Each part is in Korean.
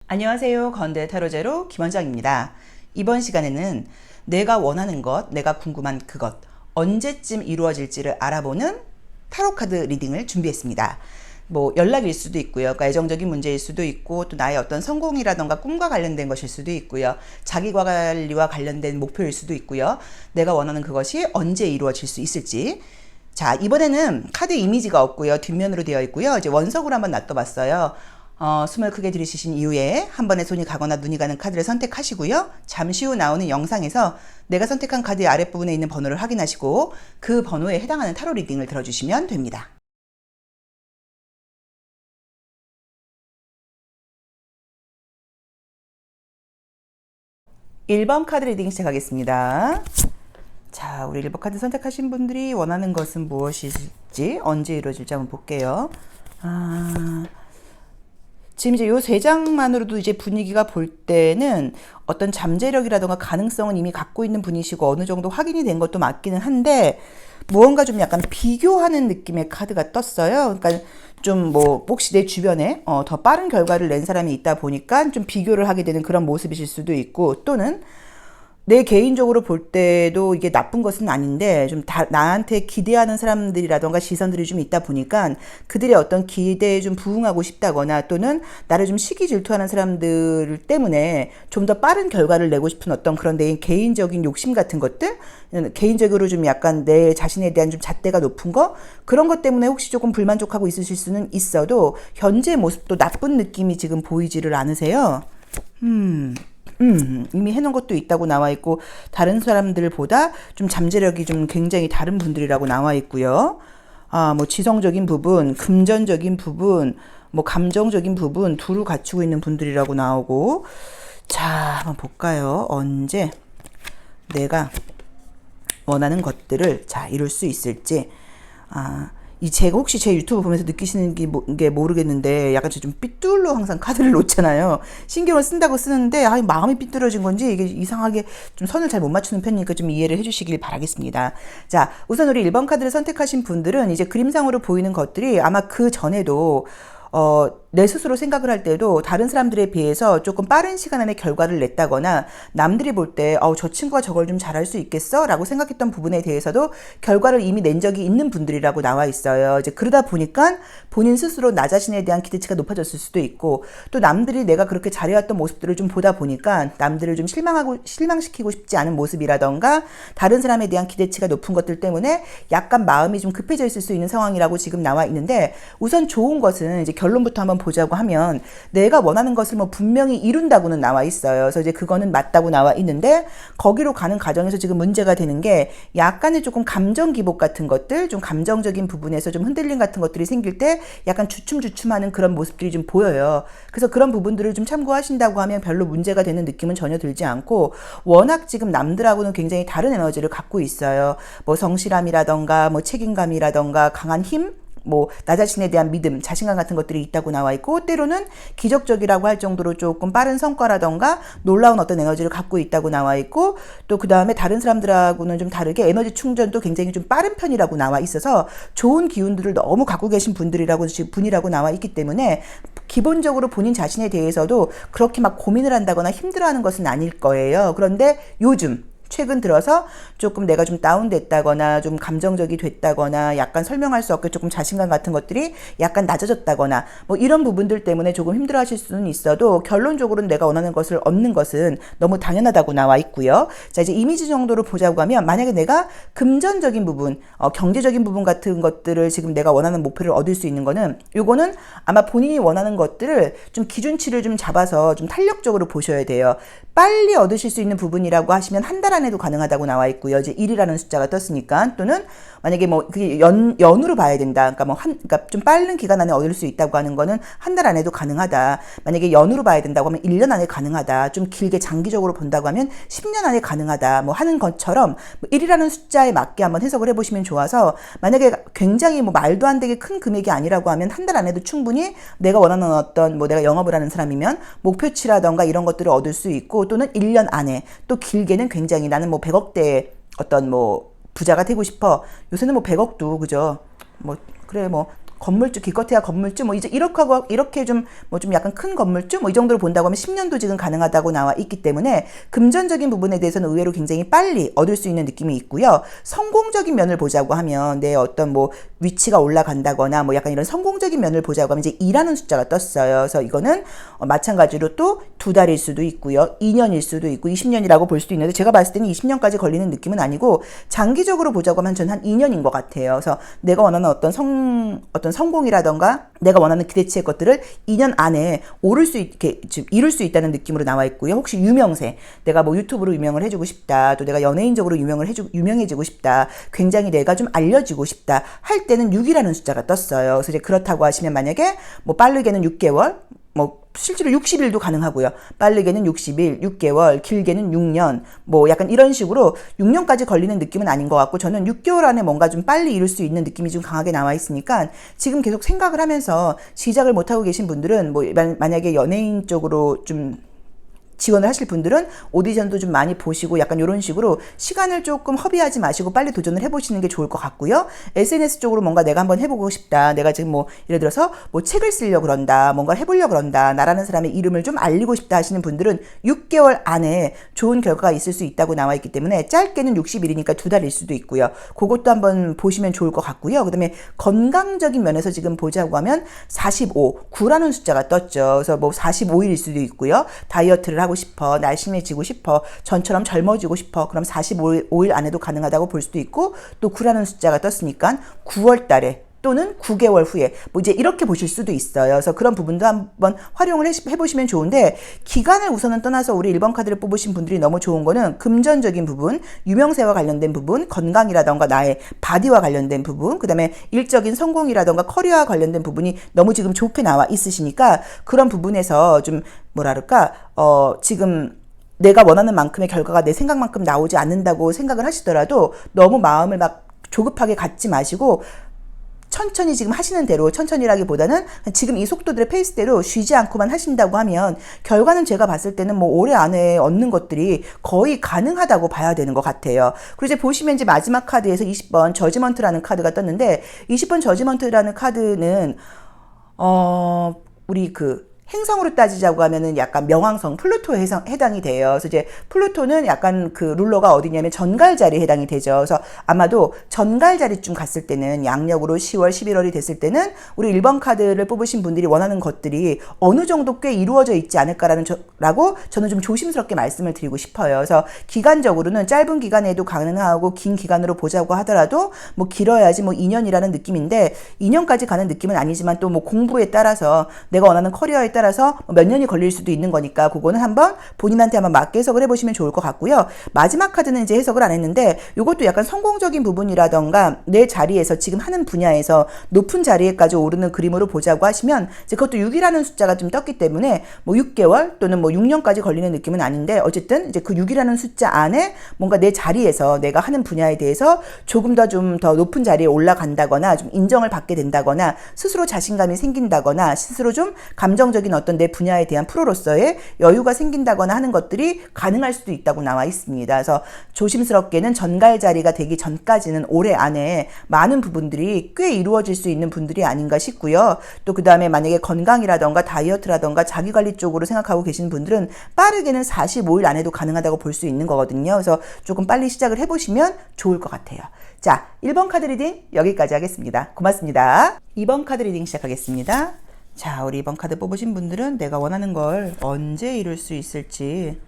안녕하세요. 건대 타로제로 김원장입니다. 이번 시간에는 내가 원하는 것, 내가 궁금한 그것, 언제쯤 이루어질지를 알아보는 타로카드 리딩을 준비했습니다. 뭐 연락일 수도 있고요. 그러니까 애정적인 문제일 수도 있고 또 나의 어떤 성공이라던가 꿈과 관련된 것일 수도 있고요. 자기관리와 관련된 목표일 수도 있고요. 내가 원하는 그것이 언제 이루어질 수 있을지. 자, 이번에는 카드 이미지가 없고요. 뒷면으로 되어 있고요. 이제 원석으로 한번 놔둬봤어요. 숨을 크게 들이쉬신 이후에 한 번에 손이 가거나 눈이 가는 카드를 선택하시고요. 잠시 후 나오는 영상에서 내가 선택한 카드의 아랫부분에 있는 번호를 확인하시고 그 번호에 해당하는 타로 리딩을 들어주시면 됩니다. (1번) 카드 리딩 시작하겠습니다. 자, 우리 1번 카드 선택하신 분들이 원하는 것은 무엇일지, 언제 이루어질지 한번 볼게요. 지금 이제 요 세 장만으로도 이제 분위기가 볼 때는 어떤 잠재력이라던가 가능성은 이미 갖고 있는 분이시고 어느 정도 확인이 된 것도 맞기는 한데 무언가 좀 약간 비교하는 느낌의 카드가 떴어요. 그러니까 좀 뭐 혹시 내 주변에 더 빠른 결과를 낸 사람이 있다 보니까 좀 비교를 하게 되는 그런 모습이실 수도 있고, 또는 내 개인적으로 볼 때도 이게 나쁜 것은 아닌데 좀 나한테 기대하는 사람들이라던가 시선들이 좀 있다 보니까 그들의 어떤 기대에 좀 부응하고 싶다거나, 또는 나를 좀 시기 질투하는 사람들 때문에 좀 더 빠른 결과를 내고 싶은 어떤 그런 내 개인적인 욕심 같은 것들, 개인적으로 좀 약간 내 자신에 대한 좀 잣대가 높은 거, 그런 것 때문에 혹시 조금 불만족하고 있으실 수는 있어도 현재 모습도 나쁜 느낌이 지금 보이지를 않으세요. 이미 해놓은 것도 있다고 나와 있고, 다른 사람들보다 좀 잠재력이 좀 굉장히 다른 분들이라고 나와 있고요. 뭐 지성적인 부분, 금전적인 부분, 뭐 감정적인 부분 두루 갖추고 있는 분들이라고 나오고. 자, 한번 볼까요? 언제 내가 원하는 것들을 이룰 수 있을지. 제가 혹시 제 유튜브 보면서 느끼시는 게 모르겠는데 약간 좀 삐뚤로 항상 카드를 놓잖아요. 신경을 쓴다고 쓰는데 마음이 삐뚤어진 건지 이게 이상하게 좀 선을 잘 못 맞추는 편이니까 좀 이해를 해주시길 바라겠습니다. 자, 우선 우리 1번 카드를 선택하신 분들은 이제 그림상으로 보이는 것들이 아마 그 전에도 내 스스로 생각을 할 때도 다른 사람들에 비해서 조금 빠른 시간 안에 결과를 냈다거나, 남들이 볼 때 저 친구가 저걸 좀 잘할 수 있겠어? 라고 생각했던 부분에 대해서도 결과를 이미 낸 적이 있는 분들이라고 나와 있어요. 이제 그러다 보니까 본인 스스로 나 자신에 대한 기대치가 높아졌을 수도 있고, 또 남들이 내가 그렇게 잘해왔던 모습들을 좀 보다 보니까 남들을 좀 실망시키고 싶지 않은 모습이라던가, 다른 사람에 대한 기대치가 높은 것들 때문에 약간 마음이 좀 급해져 있을 수 있는 상황이라고 지금 나와 있는데, 우선 좋은 것은 이제 결론부터 한번 보자고 하면 내가 원하는 것을 뭐 분명히 이룬다고는 나와 있어요. 그래서 이제 그거는 맞다고 나와 있는데, 거기로 가는 과정에서 지금 문제가 되는 게 약간의 조금 감정 기복 같은 것들, 좀 감정적인 부분에서 좀 흔들림 같은 것들이 생길 때 약간 주춤주춤하는 그런 모습들이 좀 보여요. 그래서 그런 부분들을 좀 참고하신다고 하면 별로 문제가 되는 느낌은 전혀 들지 않고, 워낙 지금 남들하고는 굉장히 다른 에너지를 갖고 있어요. 뭐 성실함이라던가 뭐 책임감이라던가 강한 힘, 뭐 나 자신에 대한 믿음, 자신감 같은 것들이 있다고 나와 있고, 때로는 기적적이라고 할 정도로 조금 빠른 성과라던가 놀라운 어떤 에너지를 갖고 있다고 나와 있고, 또 그 다음에 다른 사람들하고는 좀 다르게 에너지 충전도 굉장히 좀 빠른 편이라고 나와 있어서 좋은 기운들을 너무 갖고 계신 분이라고 나와 있기 때문에 기본적으로 본인 자신에 대해서도 그렇게 막 고민을 한다거나 힘들어하는 것은 아닐 거예요. 그런데 요즘 최근 들어서 조금 내가 좀 다운됐다거나 좀 감정적이 됐다거나, 약간 설명할 수 없게 조금 자신감 같은 것들이 약간 낮아졌다거나, 뭐 이런 부분들 때문에 조금 힘들어하실 수는 있어도 결론적으로는 내가 원하는 것을 얻는 것은 너무 당연하다고 나와 있고요. 자, 이제 이미지 정도로 보자고 하면, 만약에 내가 금전적인 부분, 경제적인 부분 같은 것들을 지금 내가 원하는 목표를 얻을 수 있는 거는, 요거는 아마 본인이 원하는 것들을 좀 기준치를 좀 잡아서 좀 탄력적으로 보셔야 돼요. 빨리 얻으실 수 있는 부분이라고 하시면 한 달 안에도 가능하다고 나와 있고요. 이제 1이라는 숫자가 떴으니까. 또는 만약에 뭐 그게 연으로 봐야 된다. 그러니까 그러니까 좀 빠른 기간 안에 얻을 수 있다고 하는 거는 한 달 안에도 가능하다. 만약에 연으로 봐야 된다고 하면 1년 안에 가능하다. 좀 길게 장기적으로 본다고 하면 10년 안에 가능하다. 뭐 하는 것처럼 1이라는 숫자에 맞게 한번 해석을 해보시면 좋아서, 만약에 굉장히 뭐 말도 안 되게 큰 금액이 아니라고 하면 한 달 안에도 충분히 내가 원하는 어떤, 뭐 내가 영업을 하는 사람이면 목표치라던가 이런 것들을 얻을 수 있고, 또는 1년 안에, 또 길게는 굉장히 나는 뭐 100억대의 어떤 뭐 부자가 되고 싶어. 요새는 뭐 100억도 그죠? 뭐 그래 뭐 건물주, 기껏해야 건물주, 뭐 이제 이렇게 하고, 이렇게 좀 약간 큰 건물주, 뭐 이 정도로 본다고 하면 10년도 지금 가능하다고 나와 있기 때문에 금전적인 부분에 대해서는 의외로 굉장히 빨리 얻을 수 있는 느낌이 있고요. 성공적인 면을 보자고 하면 내 어떤 뭐 위치가 올라간다거나 뭐 약간 이런 성공적인 면을 보자고 하면 이제 2라는 숫자가 떴어요. 그래서 이거는 마찬가지로 또 2달일 수도 있고요. 2년일 수도 있고 20년이라고 볼 수도 있는데 제가 봤을 때는 20년까지 걸리는 느낌은 아니고 장기적으로 보자고 하면 저는 한 2년인 것 같아요. 그래서 내가 원하는 어떤 성공이라던가 내가 원하는 기대치의 것들을 2년 안에 오를 수 있게 이룰 수 있다는 느낌으로 나와 있고요. 혹시 유명세, 내가 뭐 유튜브로 유명을 해주고 싶다, 또 내가 연예인적으로 유명해지고 싶다, 굉장히 내가 좀 알려지고 싶다 할 때는 6이라는 숫자가 떴어요. 그래서 이제 그렇다고 하시면 만약에 뭐 빠르게는 6개월, 뭐 실제로 60일도 가능하고요. 빠르게는 60일, 6개월, 길게는 6년, 뭐 약간 이런 식으로 6년까지 걸리는 느낌은 아닌 것 같고 저는 6개월 안에 뭔가 좀 빨리 이룰 수 있는 느낌이 좀 강하게 나와 있으니까 지금 계속 생각을 하면서 시작을 못하고 계신 분들은 뭐 만약에 연예인 쪽으로 좀 지원을 하실 분들은 오디션도 좀 많이 보시고 약간 이런 식으로 시간을 조금 허비하지 마시고 빨리 도전을 해보시는 게 좋을 것 같고요. SNS 쪽으로 뭔가 내가 한번 해보고 싶다. 내가 지금 뭐 예를 들어서 뭐 책을 쓰려고 그런다. 뭔가를 해보려고 그런다. 나라는 사람의 이름을 좀 알리고 싶다 하시는 분들은 6개월 안에 좋은 결과가 있을 수 있다고 나와 있기 때문에 짧게는 60일이니까 2달일 수도 있고요. 그것도 한번 보시면 좋을 것 같고요. 그 다음에 건강적인 면에서 지금 보자고 하면 45, 9라는 숫자가 떴죠. 그래서 뭐 45일일 수도 있고요. 다이어트를 하고 싶어, 날씬해지고 싶어, 전처럼 젊어지고 싶어, 그럼 45일 안에도 가능하다고 볼 수도 있고 또 9라는 숫자가 떴으니까 9월 달에 또는 9개월 후에 뭐 이제 이렇게 보실 수도 있어요. 그래서 그런 부분도 한번 활용을 해보시면 좋은데 기간을 우선은 떠나서 우리 1번 카드를 뽑으신 분들이 너무 좋은 거는 금전적인 부분, 유명세와 관련된 부분, 건강이라던가 나의 바디와 관련된 부분, 그 다음에 일적인 성공이라던가 커리어와 관련된 부분이 너무 지금 좋게 나와 있으시니까 그런 부분에서 좀 뭐랄까 지금 내가 원하는 만큼의 결과가 내 생각만큼 나오지 않는다고 생각을 하시더라도 너무 마음을 막 조급하게 갖지 마시고 천천히 지금 하시는 대로, 천천히라기보다는 지금 이 속도들의 페이스대로 쉬지 않고만 하신다고 하면 결과는 제가 봤을 때는 뭐 올해 안에 얻는 것들이 거의 가능하다고 봐야 되는 것 같아요. 그리고 이제 보시면 이제 마지막 카드에서 20번 저지먼트라는 카드가 떴는데 20번 저지먼트라는 카드는 우리 행성으로 따지자고 하면은 약간 명왕성 플루토에 해당이 돼요. 그래서 이제 플루토는 약간 그 룰러가 어디냐면 전갈자리에 해당이 되죠. 그래서 아마도 전갈자리쯤 갔을 때는 양력으로 10월, 11월이 됐을 때는 우리 1번 카드를 뽑으신 분들이 원하는 것들이 어느 정도 꽤 이루어져 있지 않을까라고 저는 좀 조심스럽게 말씀을 드리고 싶어요. 그래서 기간적으로는 짧은 기간에도 가능하고 긴 기간으로 보자고 하더라도 뭐 길어야지 뭐 2년이라는 느낌인데 2년까지 가는 느낌은 아니지만 또 뭐 공부에 따라서 내가 원하는 커리어에 따라서 몇 년이 걸릴 수도 있는 거니까 그거는 한번 본인한테 한번 맞게 해석을 해보시면 좋을 것 같고요. 마지막 카드는 이제 해석을 안 했는데 이것도 약간 성공적인 부분이라던가 내 자리에서 지금 하는 분야에서 높은 자리에까지 오르는 그림으로 보자고 하시면 이제 그것도 6이라는 숫자가 좀 떴기 때문에 뭐 6개월 또는 뭐 6년까지 걸리는 느낌은 아닌데 어쨌든 이제 그 6이라는 숫자 안에 뭔가 내 자리에서 내가 하는 분야에 대해서 조금 더 높은 자리에 올라간다거나 좀 인정을 받게 된다거나 스스로 자신감이 생긴다거나 스스로 좀 감정적인 어떤 내 분야에 대한 프로로서의 여유가 생긴다거나 하는 것들이 가능할 수도 있다고 나와 있습니다. 그래서 조심스럽게는 전갈 자리가 되기 전까지는 올해 안에 많은 부분들이 꽤 이루어질 수 있는 분들이 아닌가 싶고요. 또 그 다음에 만약에 건강이라던가 다이어트라던가 자기관리 쪽으로 생각하고 계시는 분들은 빠르게는 45일 안에도 가능하다고 볼 수 있는 거거든요. 그래서 조금 빨리 시작을 해보시면 좋을 것 같아요. 자, 1번 카드 리딩 여기까지 하겠습니다. 고맙습니다. 2번 카드 리딩 시작하겠습니다. 자, 우리 2번 카드 뽑으신 분들은 내가 원하는 걸 언제 이룰 수 있을지.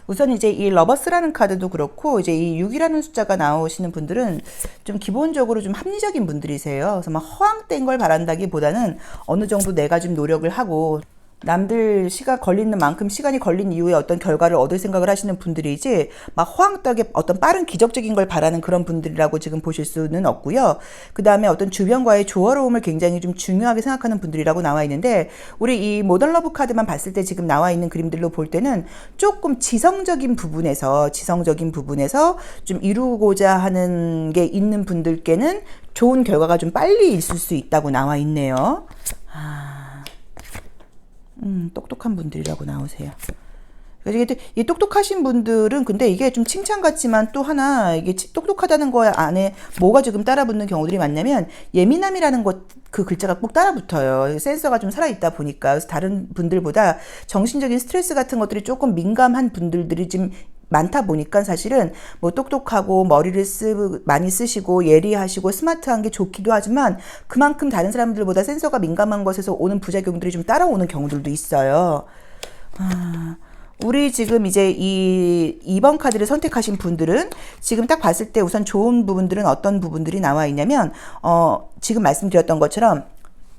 우선 이제 이 러버스라는 카드도 그렇고 이제 이 6이라는 숫자가 나오시는 분들은 좀 기본적으로 좀 합리적인 분들이세요. 그래서 막 허황된 걸 바란다기보다는 어느 정도 내가 좀 노력을 하고 남들 시간 걸리는 만큼 시간이 걸린 이후에 어떤 결과를 얻을 생각을 하시는 분들이지 막 허황되게 어떤 빠른 기적적인 걸 바라는 그런 분들이라고 지금 보실 수는 없고요. 그 다음에 어떤 주변과의 조화로움을 굉장히 좀 중요하게 생각하는 분들이라고 나와 있는데 우리 이 모던 러브 카드만 봤을 때 지금 나와 있는 그림들로 볼 때는 조금 지성적인 부분에서 좀 이루고자 하는 게 있는 분들께는 좋은 결과가 좀 빨리 있을 수 있다고 나와 있네요. 똑똑한 분들이라고 나오세요. 그래서 이 똑똑하신 분들은 근데 이게 좀 칭찬 같지만 또 하나 이게 똑똑하다는 거 안에 뭐가 조금 따라붙는 경우들이 많냐면 예민함이라는 것 그 글자가 꼭 따라붙어요. 센서가 좀 살아있다 보니까. 그래서 다른 분들보다 정신적인 스트레스 같은 것들이 조금 민감한 분들이 좀 많다 보니까 사실은 뭐 똑똑하고 머리를 많이 쓰시고 예리하시고 스마트한 게 좋기도 하지만 그만큼 다른 사람들보다 센서가 민감한 것에서 오는 부작용들이 좀 따라오는 경우들도 있어요. 우리 지금 이제 이 2번 카드를 선택하신 분들은 지금 딱 봤을 때 우선 좋은 부분들은 어떤 부분들이 나와 있냐면 지금 말씀드렸던 것처럼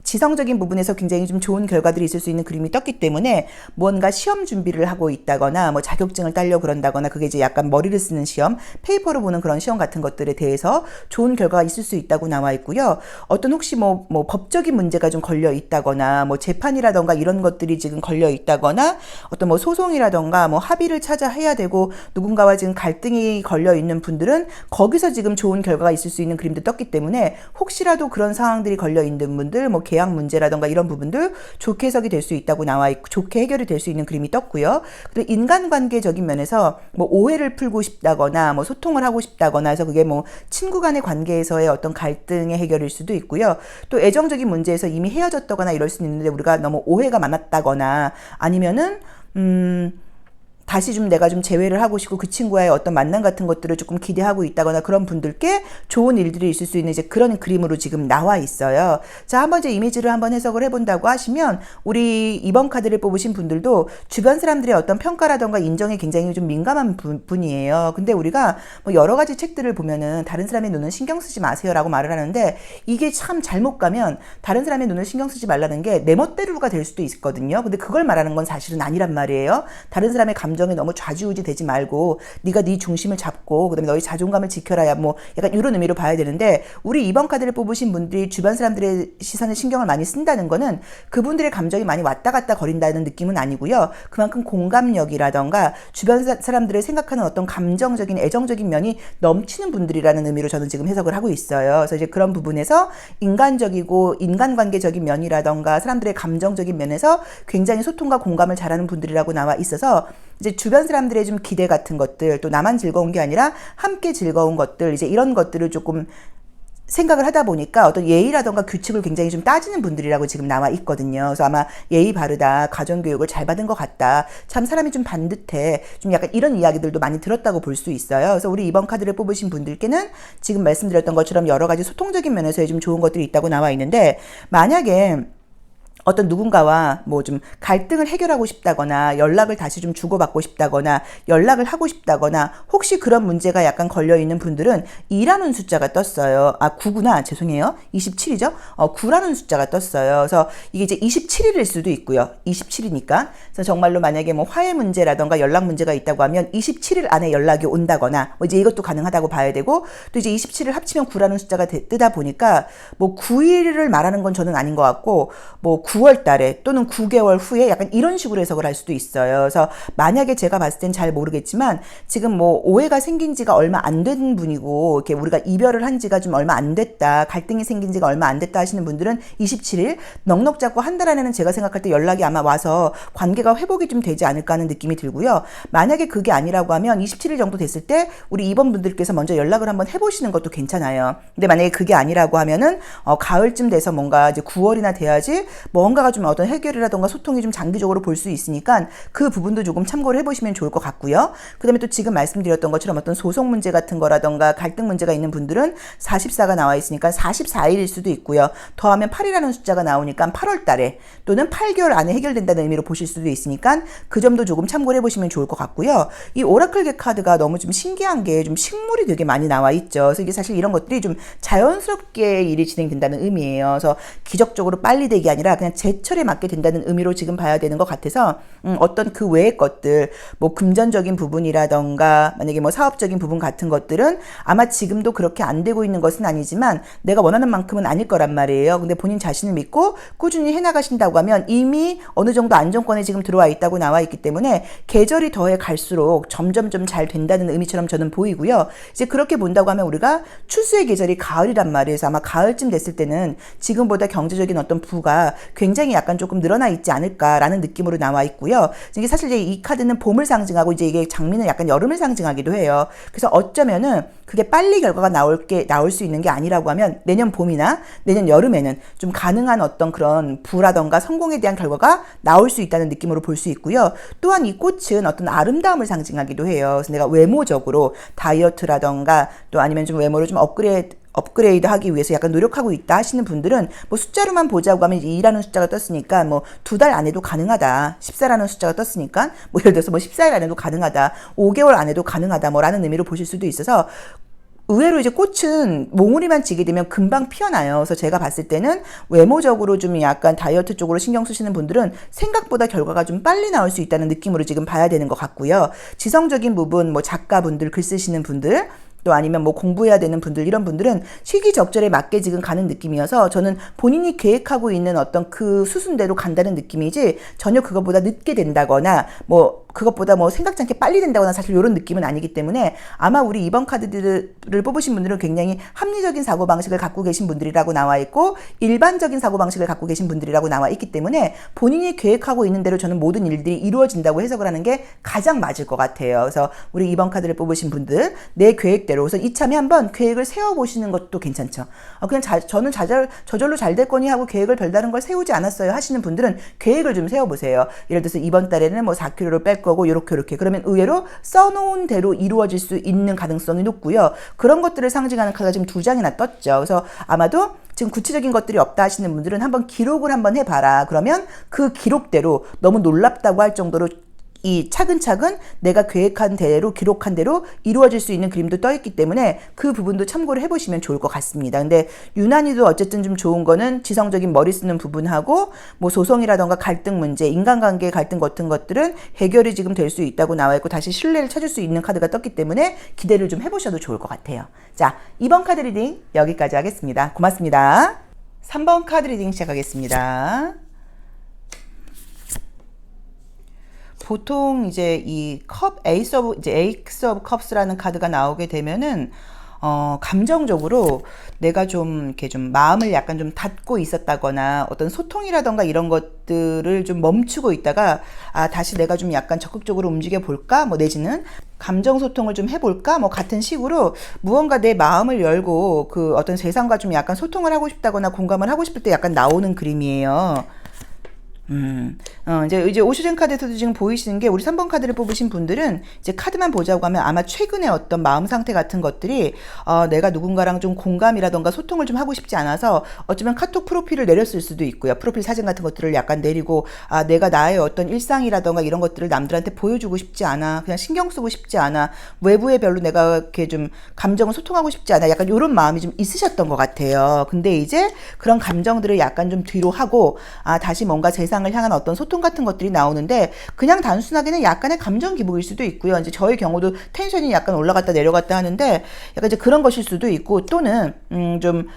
지성적인 부분에서 굉장히 좀 좋은 결과들이 있을 수 있는 그림이 떴기 때문에 뭔가 시험 준비를 하고 있다거나 뭐 자격증을 따려 그런다거나 그게 이제 약간 머리를 쓰는 시험, 페이퍼로 보는 그런 시험 같은 것들에 대해서 좋은 결과가 있을 수 있다고 나와 있고요. 어떤 혹시 뭐 법적인 문제가 좀 걸려 있다거나 뭐 재판이라던가 이런 것들이 지금 걸려 있다거나 어떤 뭐 소송이라던가 뭐 합의를 찾아 해야 되고 누군가와 지금 갈등이 걸려 있는 분들은 거기서 지금 좋은 결과가 있을 수 있는 그림도 떴기 때문에 혹시라도 그런 상황들이 걸려 있는 분들 뭐 계약 문제라던가 이런 부분들 좋게 해석이 될 수 있다고 나와 있고 좋게 해결이 될 수 있는 그림이 떴고요. 그리고 인간관계적인 면에서 뭐 오해를 풀고 싶다거나 뭐 소통을 하고 싶다거나 해서 그게 뭐 친구 간의 관계에서의 어떤 갈등의 해결일 수도 있고요. 또 애정적인 문제에서 이미 헤어졌다거나 이럴 수 있는데 우리가 너무 오해가 많았다거나 아니면은 다시 좀 내가 좀 재회를 하고 싶고 그 친구와의 어떤 만남 같은 것들을 조금 기대하고 있다거나 그런 분들께 좋은 일들이 있을 수 있는 이제 그런 그림으로 지금 나와 있어요. 자, 한번 이제 이미지를 한번 해석을 해본다고 하시면 우리 2번 카드를 뽑으신 분들도 주변 사람들의 어떤 평가라던가 인정에 굉장히 좀 민감한 분이에요. 근데 우리가 뭐 여러 가지 책들을 보면은 다른 사람의 눈은 신경 쓰지 마세요라고 말을 하는데 이게 참 잘못 가면 다른 사람의 눈을 신경 쓰지 말라는 게 내 멋대로가 될 수도 있거든요. 근데 그걸 말하는 건 사실은 아니란 말이에요. 다른 사람의 감정에 너무 좌지우지 되지 말고 네가 네 중심을 잡고 그다음에 너의 자존감을 지켜라야 뭐 약간 이런 의미로 봐야 되는데 우리 2번 카드를 뽑으신 분들이 주변 사람들의 시선에 신경을 많이 쓴다는 거는 그분들의 감정이 많이 왔다 갔다 거린다는 느낌은 아니고요. 그만큼 공감력이라던가 주변 사람들을 생각하는 어떤 감정적인 애정적인 면이 넘치는 분들이라는 의미로 저는 지금 해석을 하고 있어요. 그래서 이제 그런 부분에서 인간적이고 인간관계적인 면이라던가 사람들의 감정적인 면에서 굉장히 소통과 공감을 잘하는 분들이라고 나와 있어서 이제 주변 사람들의 좀 기대 같은 것들 또 나만 즐거운 게 아니라 함께 즐거운 것들 이제 이런 것들을 조금 생각을 하다 보니까 어떤 예의라던가 규칙을 굉장히 좀 따지는 분들이라고 지금 나와 있거든요. 그래서 아마 예의 바르다, 가정교육을 잘 받은 것 같다, 참 사람이 좀 반듯해, 좀 약간 이런 이야기들도 많이 들었다고 볼 수 있어요. 그래서 우리 2번 카드를 뽑으신 분들께는 지금 말씀드렸던 것처럼 여러 가지 소통적인 면에서의 좀 좋은 것들이 있다고 나와 있는데 만약에 어떤 누군가와 뭐 좀 갈등을 해결하고 싶다거나 연락을 다시 좀 주고받고 싶다거나 연락을 하고 싶다거나 혹시 그런 문제가 약간 걸려있는 분들은 2라는 숫자가 떴어요. 아 9구나 죄송해요. 27이죠. 9라는 숫자가 떴어요. 그래서 이게 이제 27일일 수도 있고요. 27이니까 그래서 정말로 만약에 뭐 화해 문제라던가 연락 문제가 있다고 하면 27일 안에 연락이 온다거나 뭐 이제 이것도 가능하다고 봐야 되고 또 이제 27을 합치면 9라는 숫자가 뜨다 보니까 뭐 9일을 말하는 건 저는 아닌 것 같고 뭐 9월 달에 또는 9개월 후에 약간 이런 식으로 해석을 할 수도 있어요. 그래서 만약에 제가 봤을 땐 잘 모르겠지만 지금 뭐 오해가 생긴 지가 얼마 안 된 분이고 이렇게 우리가 이별을 한 지가 좀 얼마 안 됐다, 갈등이 생긴 지가 얼마 안 됐다 하시는 분들은 27일 넉넉 잡고 한 달 안에는 제가 생각할 때 연락이 아마 와서 관계가 회복이 좀 되지 않을까 하는 느낌이 들고요. 만약에 그게 아니라고 하면 27일 정도 됐을 때 우리 2번 분들께서 먼저 연락을 한번 해보시는 것도 괜찮아요. 근데 만약에 그게 아니라고 하면은 가을쯤 돼서 뭔가 이제 9월이나 돼야지 뭔가가 좀 어떤 해결이라던가 소통이 좀 장기적으로 볼 수 있으니까 그 부분도 조금 참고를 해보시면 좋을 것 같고요. 그 다음에 또 지금 말씀드렸던 것처럼 어떤 소송 문제 같은 거라던가 갈등 문제가 있는 분들은 44가 나와 있으니까 44일일 수도 있고요. 더하면 8이라는 숫자가 나오니까 8월 달에 또는 8개월 안에 해결된다는 의미로 보실 수도 있으니까 그 점도 조금 참고를 해보시면 좋을 것 같고요. 이 오라클 카드가 너무 좀 신기한 게 좀 식물이 되게 많이 나와 있죠. 그래서 이게 사실 이런 것들이 좀 자연스럽게 일이 진행된다는 의미예요. 그래서 기적적으로 빨리 되기 아니라 그냥 제철에 맞게 된다는 의미로 지금 봐야 되는 것 같아서 어떤 그 외의 것들 뭐 금전적인 부분이라던가 만약에 뭐 사업적인 부분 같은 것들은 아마 지금도 그렇게 안 되고 있는 것은 아니지만 내가 원하는 만큼은 아닐 거란 말이에요. 근데 본인 자신을 믿고 꾸준히 해나가신다고 하면 이미 어느 정도 안정권에 지금 들어와 있다고 나와 있기 때문에 계절이 더해 갈수록 점점점 잘 된다는 의미처럼 저는 보이고요. 이제 그렇게 본다고 하면 우리가 추수의 계절이 가을이란 말이에요. 그래서 아마 가을쯤 됐을 때는 지금보다 경제적인 어떤 부가 굉장히 약간 조금 늘어나 있지 않을까라는 느낌으로 나와 있고요. 이게 사실 이제 이 카드는 봄을 상징하고 이제 이게 장미는 약간 여름을 상징하기도 해요. 그래서 어쩌면은 그게 빨리 결과가 나올 수 있는 게 아니라고 하면 내년 봄이나 내년 여름에는 좀 가능한 어떤 그런 부라던가 성공에 대한 결과가 나올 수 있다는 느낌으로 볼 수 있고요. 또한 이 꽃은 어떤 아름다움을 상징하기도 해요. 그래서 내가 외모적으로 다이어트라던가 또 아니면 좀 외모를 좀 업그레이드 하기 위해서 약간 노력하고 있다 하시는 분들은 뭐 숫자로만 보자고 하면 2라는 숫자가 떴으니까 뭐 2달 안에도 가능하다. 14라는 숫자가 떴으니까 뭐 예를 들어서 뭐 14일 안에도 가능하다. 5개월 안에도 가능하다. 뭐 라는 의미로 보실 수도 있어서 의외로 이제 꽃은 몽우리만 지게 되면 금방 피어나요. 그래서 제가 봤을 때는 외모적으로 좀 약간 다이어트 쪽으로 신경 쓰시는 분들은 생각보다 결과가 좀 빨리 나올 수 있다는 느낌으로 지금 봐야 되는 것 같고요. 지성적인 부분, 뭐 작가분들, 글 쓰시는 분들, 또 아니면 뭐 공부해야 되는 분들, 이런 분들은 시기적절에 맞게 지금 가는 느낌이어서 저는 본인이 계획하고 있는 어떤 그 수순대로 간다는 느낌이지 전혀 그것보다 늦게 된다거나 뭐 그것보다 뭐 생각지 않게 빨리 된다거나 사실 이런 느낌은 아니기 때문에 아마 우리 이번 카드들을 뽑으신 분들은 굉장히 합리적인 사고방식을 갖고 계신 분들이라고 나와 있고 일반적인 사고방식을 갖고 계신 분들이라고 나와 있기 때문에 본인이 계획하고 있는 대로 저는 모든 일들이 이루어진다고 해석을 하는 게 가장 맞을 것 같아요. 그래서 우리 이번 카드를 뽑으신 분들 내 계획대로 그래서 이참에 한번 계획을 세워보시는 것도 괜찮죠. 그냥 저는 저절로 잘 될 거니 하고 계획을 별다른 걸 세우지 않았어요 하시는 분들은 계획을 좀 세워보세요. 예를 들어서 이번 달에는 뭐 4kg를 뺄 거고 요렇게 그러면 의외로 써놓은 대로 이루어질 수 있는 가능성이 높고요. 그런 것들을 상징하는 카드가 지금 2장이나 떴죠. 그래서 아마도 지금 구체적인 것들이 없다 하시는 분들은 한번 기록을 한번 해봐라. 그러면 그 기록대로 너무 놀랍다고 할 정도로 이 차근차근 내가 계획한 대로 기록한 대로 이루어질 수 있는 그림도 떠 있기 때문에 그 부분도 참고를 해보시면 좋을 것 같습니다. 근데 유난히도 어쨌든 좀 좋은 거는 지성적인 머리 쓰는 부분하고 뭐 소송이라던가 갈등 문제, 인간관계 갈등 같은 것들은 해결이 지금 될 수 있다고 나와 있고 다시 신뢰를 찾을 수 있는 카드가 떴기 때문에 기대를 좀 해보셔도 좋을 것 같아요. 자, 2번 카드 리딩 여기까지 하겠습니다. 고맙습니다. 3번 카드 리딩 시작하겠습니다. 보통 이제 이 에이스 오브 컵스라는 카드가 나오게 되면은 감정적으로 내가 좀 이렇게 좀 마음을 약간 좀 닫고 있었다거나 어떤 소통이라던가 이런 것들을 좀 멈추고 있다가 다시 내가 좀 약간 적극적으로 움직여 볼까 뭐 내지는 감정 소통을 좀 해볼까 뭐 같은 식으로 무언가 내 마음을 열고 그 어떤 세상과 좀 약간 소통을 하고 싶다거나 공감을 하고 싶을 때 약간 나오는 그림이에요. 이제 오슈젠 카드에서도 지금 보이시는 게 우리 3번 카드를 뽑으신 분들은 이제 카드만 보자고 하면 아마 최근에 어떤 마음 상태 같은 것들이 내가 누군가랑 좀 공감이라던가 소통을 좀 하고 싶지 않아서 어쩌면 카톡 프로필을 내렸을 수도 있고요. 프로필 사진 같은 것들을 약간 내리고 내가 나의 어떤 일상이라던가 이런 것들을 남들한테 보여주고 싶지 않아. 그냥 신경 쓰고 싶지 않아. 외부에 별로 내가 이렇게 좀 감정을 소통하고 싶지 않아. 약간 이런 마음이 좀 있으셨던 것 같아요. 근데 이제 그런 감정들을 약간 좀 뒤로 하고 다시 뭔가 세상을 향한 어떤 소통 같은 것들이 나오는데 그냥 단순하게는 약간의 감정 기복일 수도 있고요. 이제 저의 경우도 텐션이 약간 올라갔다 내려갔다 하는데 약간 이제 그런 것일 수도 있고 또는 좀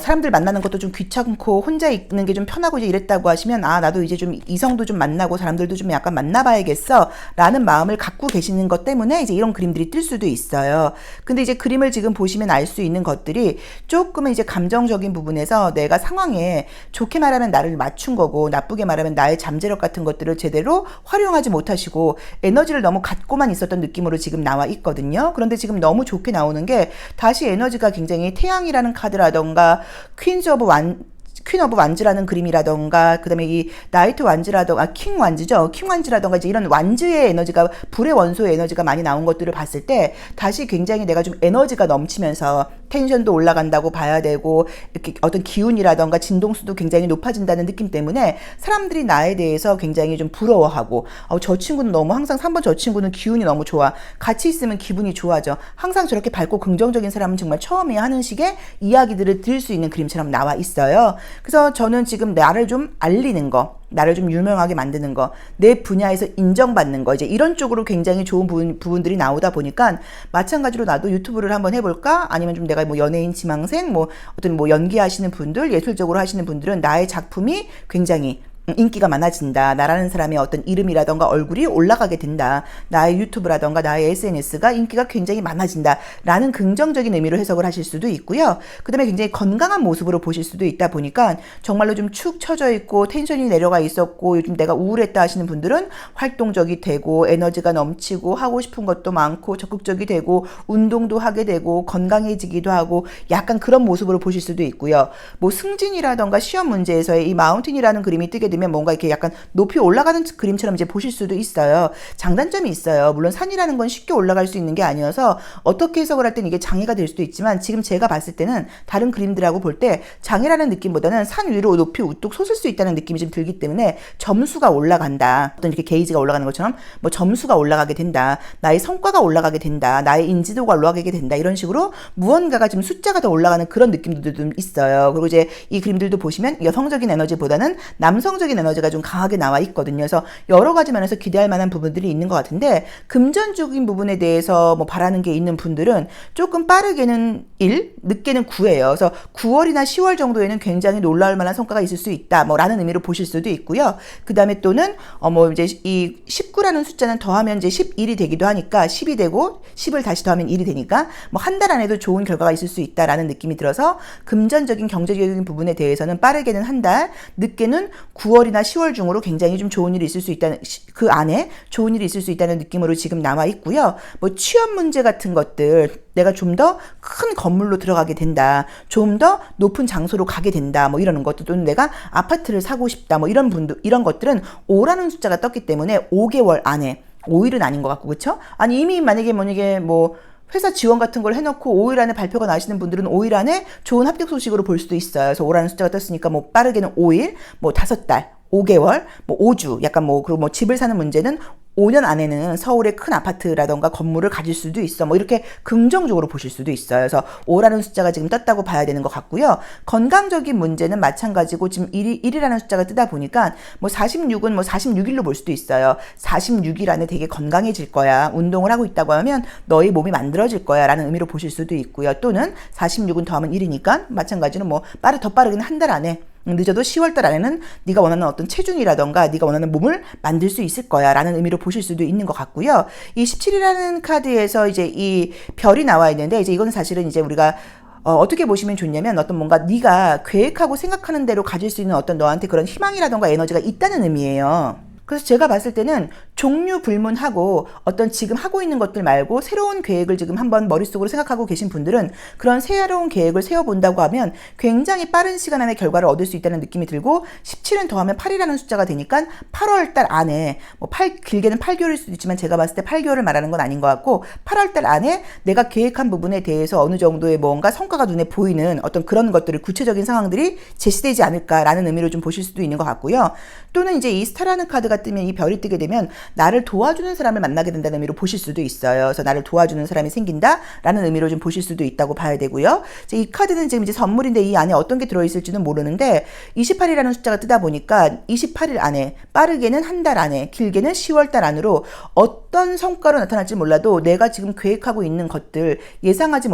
사람들 만나는 것도 좀 귀찮고 혼자 있는 게 좀 편하고 이제 이랬다고 하시면 나도 이제 좀 이성도 좀 만나고 사람들도 좀 약간 만나봐야겠어 라는 마음을 갖고 계시는 것 때문에 이제 이런 그림들이 뜰 수도 있어요. 근데 이제 그림을 지금 보시면 알 수 있는 것들이 조금은 이제 감정적인 부분에서 내가 상황에 좋게 말하면 나를 맞춘 거고 나쁘게 말하면 나의 잠재력 같은 것들을 제대로 활용하지 못하시고 에너지를 너무 갖고만 있었던 느낌으로 지금 나와 있거든요. 그런데 지금 너무 좋게 나오는 게 다시 에너지가 굉장히 태양이라는 카드라던가 퀸 오브 완즈라는 그림이라던가 그다음에 이 나이트 완즈라던가 킹 완즈죠. 킹 완즈라던가 이제 이런 완즈의 에너지가 불의 원소의 에너지가 많이 나온 것들을 봤을 때 다시 굉장히 내가 좀 에너지가 넘치면서 텐션도 올라간다고 봐야 되고 이렇게 어떤 기운이라던가 진동수도 굉장히 높아진다는 느낌 때문에 사람들이 나에 대해서 굉장히 좀 부러워하고 저 친구는 너무 항상 3번 저 친구는 기운이 너무 좋아. 같이 있으면 기분이 좋아져. 항상 저렇게 밝고 긍정적인 사람은 정말 처음이야 하는 식의 이야기들을 들을 수 있는 그림처럼 나와 있어요. 그래서 저는 지금 나를 좀 알리는 거, 나를 좀 유명하게 만드는 거, 내 분야에서 인정받는 거, 이제 이런 쪽으로 굉장히 좋은 부분들이 나오다 보니까 마찬가지로 나도 유튜브를 한번 해볼까? 아니면 좀 내가 뭐 연예인 지망생, 뭐 어떤 뭐 연기하시는 분들, 예술적으로 하시는 분들은 나의 작품이 굉장히 인기가 많아진다. 나라는 사람의 어떤 이름이라던가 얼굴이 올라가게 된다. 나의 유튜브라던가 나의 SNS가 인기가 굉장히 많아진다. 라는 긍정적인 의미로 해석을 하실 수도 있고요. 그 다음에 굉장히 건강한 모습으로 보실 수도 있다 보니까 정말로 좀 축 처져 있고 텐션이 내려가 있었고 요즘 내가 우울했다 하시는 분들은 활동적이 되고 에너지가 넘치고 하고 싶은 것도 많고 적극적이 되고 운동도 하게 되고 건강해지기도 하고 약간 그런 모습으로 보실 수도 있고요. 뭐 승진이라던가 시험 문제에서의 이 마운틴이라는 그림이 뜨게 되면 뭔가 이렇게 약간 높이 올라가는 그림처럼 이제 보실 수도 있어요. 장단점이 있어요. 물론 산이라는 건 쉽게 올라갈 수 있는 게 아니어서 어떻게 해석을 할 땐 이게 장애가 될 수도 있지만 지금 제가 봤을 때는 다른 그림들하고 볼 때 장애라는 느낌보다는 산 위로 높이 우뚝 솟을 수 있다는 느낌이 좀 들기 때문에 점수가 올라간다. 어떤 이렇게 게이지가 올라가는 것처럼 뭐 점수가 올라가게 된다. 나의 성과가 올라가게 된다. 나의 인지도가 올라가게 된다. 이런 식으로 무언가가 좀 숫자가 더 올라가는 그런 느낌도 좀 있어요. 그리고 이제 이 그림들도 보시면 여성적인 에너지보다는 남성적인 에너지가 좀 강하게 나와 있거든요. 그래서 여러 가지 면에서 기대할 만한 부분들이 있는 것 같은데 금전적인 부분에 대해서 뭐 바라는 게 있는 분들은 조금 빠르게는 1, 늦게는 9예요. 그래서 9월이나 10월 정도에는 굉장히 놀라울 만한 성과가 있을 수 있다. 뭐 라는 의미로 보실 수도 있고요. 그 다음에 또는 뭐 이제 이 19라는 숫자는 더하면 이제 11이 되기도 하니까 10이 되고 10을 다시 더하면 1이 되니까 뭐 한 달 안에도 좋은 결과가 있을 수 있다라는 느낌이 들어서 금전적인 경제적인 부분에 대해서는 빠르게는 한 달, 늦게는 9월이나 10월 중으로 굉장히 좀 좋은 일이 있을 수 있다는 그 안에 좋은 일이 있을 수 있다는 느낌으로 지금 나와 있고요. 뭐 취업 문제 같은 것들 내가 좀 더 큰 건물로 들어가게 된다. 좀 더 높은 장소로 가게 된다. 뭐 이러는 것도 또는 내가 아파트를 사고 싶다. 뭐 이런 분들 이런 것들은 5라는 숫자가 떴기 때문에 5개월 안에 5일은 아닌 것 같고 그렇죠? 아니 이미 만약에 뭐 회사 지원 같은 걸 해놓고 5일 안에 발표가 나시는 분들은 5일 안에 좋은 합격 소식으로 볼 수도 있어요. 그래서 5라는 숫자가 떴으니까 뭐 빠르게는 5일, 뭐 5달, 5개월, 뭐 5주, 약간 뭐 그리고 뭐 집을 사는 문제는 5년 안에는 서울의 큰 아파트라던가 건물을 가질 수도 있어. 뭐 이렇게 긍정적으로 보실 수도 있어요. 그래서 5라는 숫자가 지금 떴다고 봐야 되는 것 같고요. 건강적인 문제는 마찬가지고 지금 1이라는 숫자가 뜨다 보니까 뭐 46은 뭐 46일로 볼 수도 있어요. 46일 안에 되게 건강해질 거야. 운동을 하고 있다고 하면 너의 몸이 만들어질 거야. 라는 의미로 보실 수도 있고요. 또는 46은 더하면 1이니까 마찬가지로 뭐 더 빠르게는 한 달 안에 늦어도 10월달 안에는 네가 원하는 어떤 체중이라던가 네가 원하는 몸을 만들 수 있을 거야 라는 의미로 보실 수도 있는 것 같고요. 이 17이라는 카드에서 이제 이 별이 나와 있는데 이제 이건 사실은 이제 우리가 어떻게 보시면 좋냐면 어떤 뭔가 네가 계획하고 생각하는 대로 가질 수 있는 어떤 너한테 그런 희망이라던가 에너지가 있다는 의미예요. 그래서 제가 봤을 때는 종류 불문하고 어떤 지금 하고 있는 것들 말고 새로운 계획을 지금 한번 머릿속으로 생각하고 계신 분들은 그런 새로운 계획을 세워본다고 하면 굉장히 빠른 시간 안에 결과를 얻을 수 있다는 느낌이 들고 17은 더하면 8이라는 숫자가 되니까 8월 달 안에 뭐 길게는 8개월일 수도 있지만 제가 봤을 때 8개월을 말하는 건 아닌 것 같고 8월 달 안에 내가 계획한 부분에 대해서 어느 정도의 뭔가 성과가 눈에 보이는 어떤 그런 것들을 구체적인 상황들이 제시되지 않을까라는 의미로 좀 보실 수도 있는 것 같고요. 또는 이제 이 스타라는 카드가 뜨면 이 별이 뜨게 되면 나를 도와주는 사람을 만나게 된다는 의미로 보실 수도 있어요. 그래서 나를 도와주는 사람이 생긴다라는 의미로 좀 보실 수도 있다고 봐야 되고요. 이 카드는 지금 이제 선물인데 이 안에 어떤 게 들어있을지는 모르는데 28이라는 숫자가 뜨다 보니까 28일 안에 빠르게는 한 달 안에 길게는 10월 달 안으로 어떤 성과로 나타날지 몰라도 내가 지금 계획하고 있는 것들 예상하지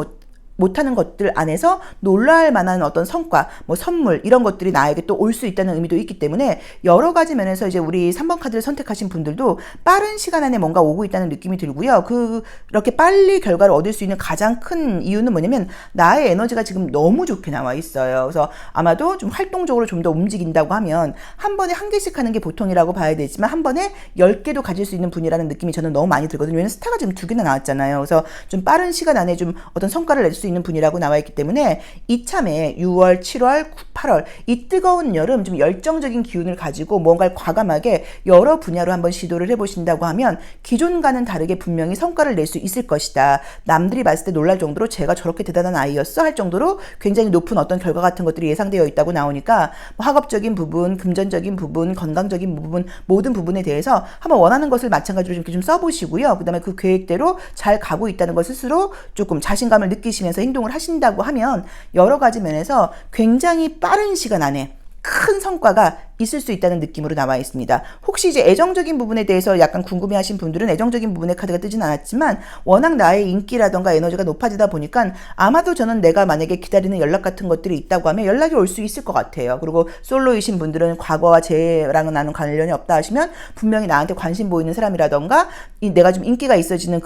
못하는 것들 안에서 놀랄 만한 어떤 성과, 뭐 선물 이런 것들이 나에게 또 올 수 있다는 의미도 있기 때문에 여러 가지 면에서 이제 우리 3번 카드를 선택하신 분들도 빠른 시간 안에 뭔가 오고 있다는 느낌이 들고요. 그렇게 빨리 결과를 얻을 수 있는 가장 큰 이유는 뭐냐면 나의 에너지가 지금 너무 좋게 나와 있어요. 그래서 아마도 좀 활동적으로 좀 더 움직인다고 하면 한 번에 한 개씩 하는 게 보통이라고 봐야 되지만 한 번에 10개도 가질 수 있는 분이라는 느낌이 저는 너무 많이 들거든요. 왜냐면 스타가 지금 2개나 나왔잖아요. 그래서 좀 빠른 시간 안에 좀 어떤 성과를 낼 수 있는 분이라고 나와 있기 때문에 이참에 6월, 7월, 8월 이 뜨거운 여름 좀 열정적인 기운을 가지고 뭔가를 과감하게 여러 분야로 한번 시도를 해보신다고 하면 기존과는 다르게 분명히 성과를 낼 수 있을 것이다. 남들이 봤을 때 놀랄 정도로 제가 저렇게 대단한 아이였어 할 정도로 굉장히 높은 어떤 결과 같은 것들이 예상되어 있다고 나오니까 뭐 학업적인 부분, 금전적인 부분, 건강적인 부분 모든 부분에 대해서 한번 원하는 것을 마찬가지로 이렇게 좀 써보시고요. 그 다음에 그 계획대로 잘 가고 있다는 것 스스로 조금 자신감을 느끼시면서 행동을 하신다고 하면 여러 가지 면에서 굉장히 빠른 시간 안에 큰 성과가 있을 수 있다는 느낌으로 나와 있습니다. 혹시 이제 애정적인 부분에 대해서 약간 궁금해하신 분들은 애정적인 부분의 카드가 뜨진 않았지만 워낙 나의 인기라던가 에너지가 높아지다 보니까 아마도 저는 내가 만약에 기다리는 연락 같은 것들이 있다고 하면 연락이 올 수 있을 것 같아요. 그리고 솔로이신 분들은 과거와 쟤랑은 나는 관련이 없다 하시면 분명히 나한테 관심 보이는 사람이라던가 내가 좀 인기가 있어지는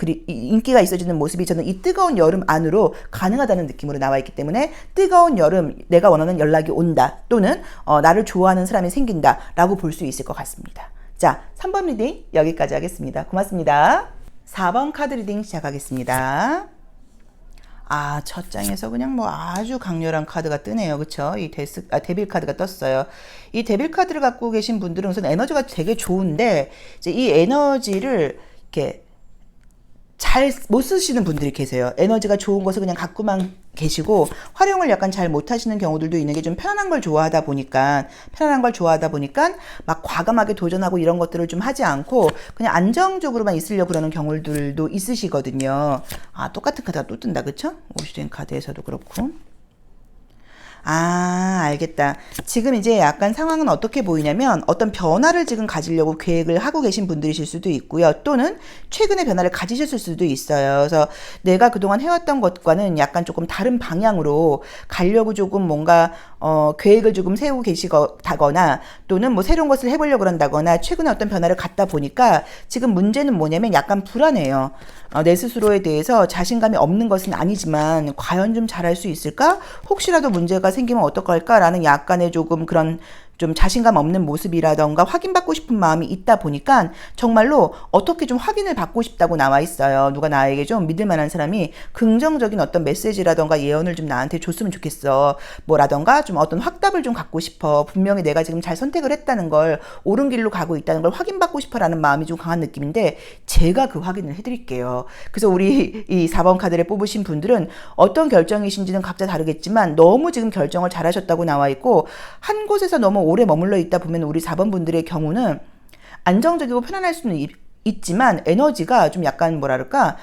모습이 저는 이 뜨거운 여름 안으로 가능하다는 느낌으로 나와 있기 때문에 뜨거운 여름 내가 원하는 연락이 온다 또는 나를 좋아하는 사람이 생긴다 라고 볼 수 있을 것 같습니다. 자, 3번 리딩 여기까지 하겠습니다. 고맙습니다. 4번 카드 리딩 시작하겠습니다. 첫 장에서 그냥 뭐 아주 강렬한 카드가 뜨네요. 그쵸? 이 데빌 카드가 떴어요. 이 데빌 카드를 갖고 계신 분들은 우선 에너지가 되게 좋은데, 이제 이 에너지를 이렇게 잘 못 쓰시는 분들이 계세요. 에너지가 좋은 것을 그냥 갖고만 계시고 활용을 약간 잘 못하시는 경우들도 있는 게 좀 편안한 걸 좋아하다 보니까 막 과감하게 도전하고 이런 것들을 좀 하지 않고 그냥 안정적으로만 있으려고 그러는 경우들도 있으시거든요. 똑같은 카드가 또 뜬다. 그쵸? 오시된 카드에서도 그렇고. 알겠다. 지금 이제 약간 상황은 어떻게 보이냐면 어떤 변화를 지금 가지려고 계획을 하고 계신 분들이실 수도 있고요. 또는 최근에 변화를 가지셨을 수도 있어요. 그래서 내가 그동안 해왔던 것과는 약간 조금 다른 방향으로 가려고 조금 뭔가 계획을 조금 세우고 계시다거나 또는 뭐 새로운 것을 해보려고 그런다거나 최근에 어떤 변화를 갖다 보니까 지금 문제는 뭐냐면 약간 불안해요. 내 스스로에 대해서 자신감이 없는 것은 아니지만 과연 좀 잘할 수 있을까? 혹시라도 문제가 생기면 어떡할까라는 약간의 조금 그런 좀 자신감 없는 모습이라던가 확인받고 싶은 마음이 있다 보니까 정말로 어떻게 좀 확인을 받고 싶다고 나와 있어요. 누가 나에게 좀 믿을 만한 사람이 긍정적인 어떤 메시지라던가 예언을 좀 나한테 줬으면 좋겠어. 뭐라던가 좀 어떤 확답을 좀 갖고 싶어. 분명히 내가 지금 잘 선택을 했다는 걸 옳은 길로 가고 있다는 걸 확인받고 싶어라는 마음이 좀 강한 느낌인데 제가 그 확인을 해드릴게요. 그래서 우리 이 4번 카드를 뽑으신 분들은 어떤 결정이신지는 각자 다르겠지만 너무 지금 결정을 잘하셨다고 나와 있고 한 곳에서 너무 오래 머물러 있다 보면 우리 4번 분들의 경우는 안정적이고 편안할 수는 있지만 에너지가 좀 약간 뭐랄까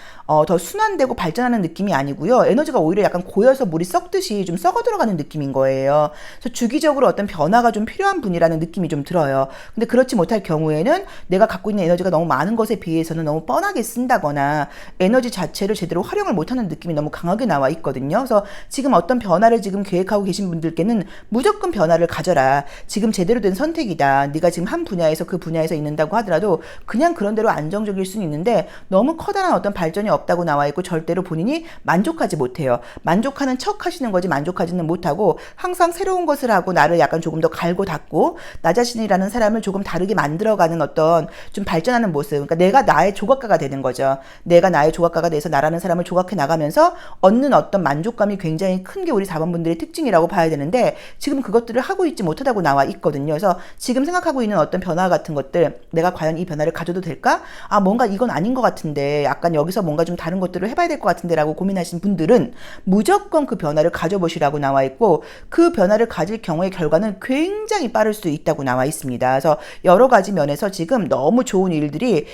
더 순환되고 발전하는 느낌이 아니고요. 에너지가 오히려 약간 고여서 물이 썩듯이 좀 썩어 들어가는 느낌인 거예요. 그래서 주기적으로 어떤 변화가 좀 필요한 분이라는 느낌이 좀 들어요. 근데 그렇지 못할 경우에는 내가 갖고 있는 에너지가 너무 많은 것에 비해서는 너무 뻔하게 쓴다거나 에너지 자체를 제대로 활용을 못하는 느낌이 너무 강하게 나와 있거든요. 그래서 지금 어떤 변화를 지금 계획하고 계신 분들께는 무조건 변화를 가져라. 지금 제대로 된 선택이다. 네가 지금 한 분야에서 그 분야에서 있는다고 하더라도 그냥 그런 대로 안정적일 수는 있는데 너무 커다란 어떤 발전이 없다고 나와 있고 절대로 본인이 만족하지 못해요. 만족하는 척 하시는 거지 만족하지는 못하고 항상 새로운 것을 하고 나를 약간 조금 더 갈고 닦고 나 자신이라는 사람을 조금 다르게 만들어가는 어떤 좀 발전하는 모습. 그러니까 내가 나의 조각가가 되는 거죠. 내가 나의 조각가가 돼서 나라는 사람을 조각해 나가면서 얻는 어떤 만족감이 굉장히 큰 게 우리 4번 분들의 특징이라고 봐야 되는데 지금 그것들을 하고 있지 못하다고 나와 있거든요. 그래서 지금 생각하고 있는 어떤 변화 같은 것들 내가 과연 이 변화를 가져도 될까? 뭔가 이건 아닌 것 같은데 약간 여기서 뭔가 좀 다른 것들을 해봐야 될 것 같은데 라고 고민하신 분들은 무조건 그 변화를 가져보시라고 나와 있고 그 변화를 가질 경우의 결과는 굉장히 빠를 수 있다고 나와 있습니다. 그래서 여러 가지 면에서 지금 너무 좋은 일들이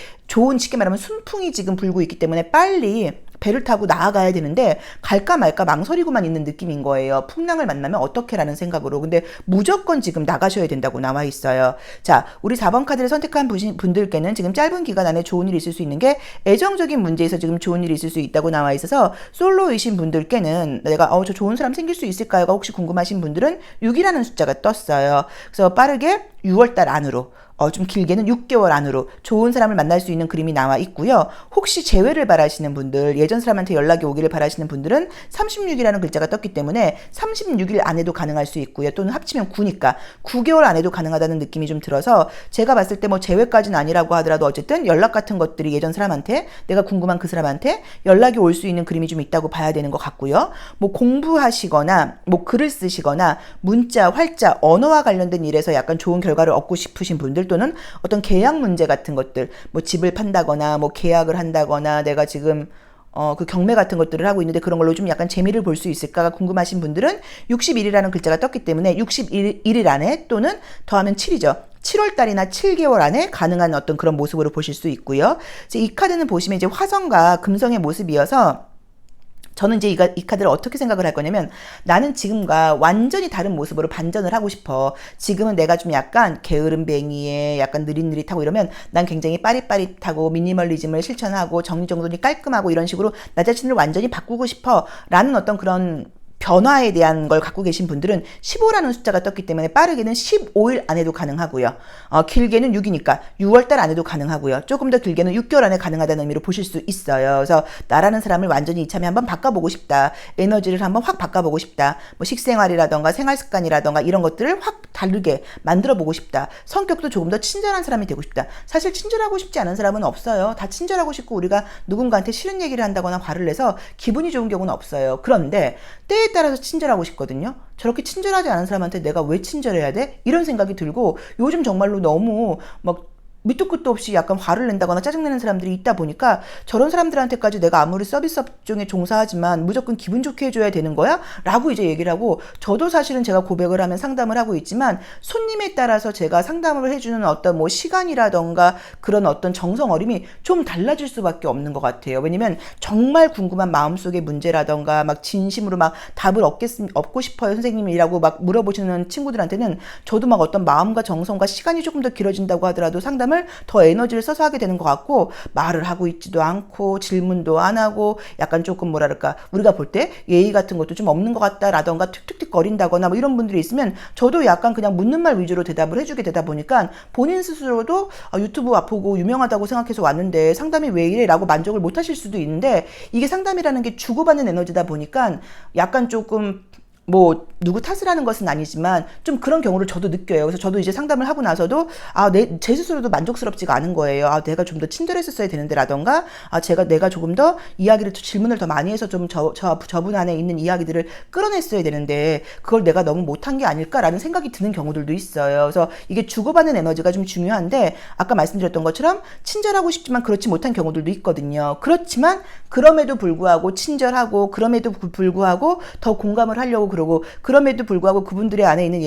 쉽게 말하면 순풍이 지금 불고 있기 때문에 빨리 배를 타고 나아가야 되는데 갈까 말까 망설이고만 있는 느낌인 거예요. 풍랑을 만나면 어떡해라는 생각으로. 근데 무조건 지금 나가셔야 된다고 나와 있어요. 자, 우리 4번 카드를 선택한 분들께는 지금 짧은 기간 안에 좋은 일이 있을 수 있는 게 애정적인 문제에서 지금 좋은 일이 있을 수 있다고 나와 있어서 솔로이신 분들께는 내가 저 좋은 사람 생길 수 있을까요가 혹시 궁금하신 분들은 6이라는 숫자가 떴어요. 그래서 빠르게 6월달 안으로 좀 길게는 6개월 안으로 좋은 사람을 만날 수 있는 그림이 나와 있고요. 혹시 재회를 바라시는 분들, 예전 사람한테 연락이 오기를 바라시는 분들은 36이라는 글자가 떴기 때문에 36일 안에도 가능할 수 있고요. 또는 합치면 9니까 9개월 안에도 가능하다는 느낌이 좀 들어서 제가 봤을 때 뭐 재회까지는 아니라고 하더라도 어쨌든 연락 같은 것들이 예전 사람한테 내가 궁금한 그 사람한테 연락이 올 수 있는 그림이 좀 있다고 봐야 되는 것 같고요. 뭐 공부하시거나 뭐 글을 쓰시거나 문자, 활자, 언어와 관련된 일에서 약간 좋은 결과를 얻고 싶으신 분들 또는 어떤 계약 문제 같은 것들, 뭐 집을 판다거나 뭐 계약을 한다거나 내가 지금 그 경매 같은 것들을 하고 있는데 그런 걸로 좀 약간 재미를 볼 수 있을까가 궁금하신 분들은 61이라는 글자가 떴기 때문에 61일 안에 또는 더하면 7이죠. 7월 달이나 7개월 안에 가능한 어떤 그런 모습으로 보실 수 있고요. 이 카드는 보시면 이제 화성과 금성의 모습이어서 저는 이제 이 카드를 어떻게 생각을 할 거냐면 나는 지금과 완전히 다른 모습으로 반전을 하고 싶어. 지금은 내가 좀 약간 게으름뱅이에 약간 느릿느릿하고 이러면 난 굉장히 빠릿빠릿하고 미니멀리즘을 실천하고 정리정돈이 깔끔하고 이런 식으로 나 자신을 완전히 바꾸고 싶어 라는 어떤 그런 변화에 대한 걸 갖고 계신 분들은 15라는 숫자가 떴기 때문에 빠르게는 15일 안에도 가능하고요. 길게는 6이니까 6월달 안에도 가능하고요. 조금 더 길게는 6개월 안에 가능하다는 의미로 보실 수 있어요. 그래서 나라는 사람을 완전히 이참에 한번 바꿔보고 싶다. 에너지를 한번 확 바꿔보고 싶다. 뭐 식생활이라던가 생활습관이라던가 이런 것들을 확 다르게 만들어보고 싶다. 성격도 조금 더 친절한 사람이 되고 싶다. 사실 친절하고 싶지 않은 사람은 없어요. 다 친절하고 싶고 우리가 누군가한테 싫은 얘기를 한다거나 화를 내서 기분이 좋은 경우는 없어요. 그런데 때에 따라서 친절하고 싶거든요. 저렇게 친절하지 않은 사람한테 내가 왜 친절해야 돼? 이런 생각이 들고 요즘 정말로 너무 막 밑도 끝도 없이 약간 화를 낸다거나 짜증내는 사람들이 있다 보니까 저런 사람들한테까지 내가 아무리 서비스 업종에 종사하지만 무조건 기분 좋게 해줘야 되는 거야? 라고 이제 얘기를 하고 저도 사실은 제가 고백을 하면 상담을 하고 있지만 손님에 따라서 제가 상담을 해주는 어떤 뭐 시간이라던가 그런 어떤 정성 어림이 좀 달라질 수밖에 없는 것 같아요. 왜냐면 정말 궁금한 마음속의 문제라던가 막 진심으로 막 답을 얻고 싶어요 선생님이라고 막 물어보시는 친구들한테는 저도 막 어떤 마음과 정성과 시간이 조금 더 길어진다고 하더라도 상담을 더 에너지를 써서 하게 되는 것 같고 말을 하고 있지도 않고 질문도 안 하고 약간 조금 뭐랄까 우리가 볼 때 예의 같은 것도 좀 없는 것 같다라던가 툭툭툭 거린다거나 뭐 이런 분들이 있으면 저도 약간 그냥 묻는 말 위주로 대답을 해주게 되다 보니까 본인 스스로도 유튜브 보고 유명하다고 생각해서 왔는데 상담이 왜 이래? 라고 만족을 못 하실 수도 있는데 이게 상담이라는 게 주고받는 에너지다 보니까 약간 조금 뭐 누구 탓을 하는 것은 아니지만 좀 그런 경우를 저도 느껴요. 그래서 저도 이제 상담을 하고 나서도 제 스스로도 만족스럽지가 않은 거예요. 내가 좀 더 친절했었어야 되는데 라던가 내가 조금 더 이야기를 질문을 더 많이 해서 좀 저분 안에 있는 이야기들을 끌어냈어야 되는데 그걸 내가 너무 못한 게 아닐까라는 생각이 드는 경우들도 있어요. 그래서 이게 주고받는 에너지가 좀 중요한데 아까 말씀드렸던 것처럼 친절하고 싶지만 그렇지 못한 경우들도 있거든요. 그렇지만 그럼에도 불구하고 친절하고 그럼에도 불구하고 더 공감을 하려고 그러고 그럼에도 불구하고 그분들의 안에 있는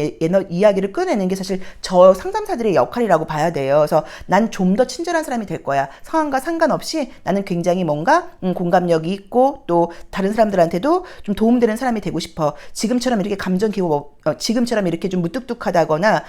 이야기를 꺼내는 게 사실 저 상담사들의 역할이라고 봐야 돼요. 그래서 난 좀 더 친절한 사람이 될 거야. 상황과 상관없이 나는 굉장히 뭔가 공감력이 있고 또 다른 사람들한테도 좀 도움되는 사람이 되고 싶어. 지금처럼 이렇게 감정 기복 지금처럼 이렇게 좀 무뚝뚝하다거나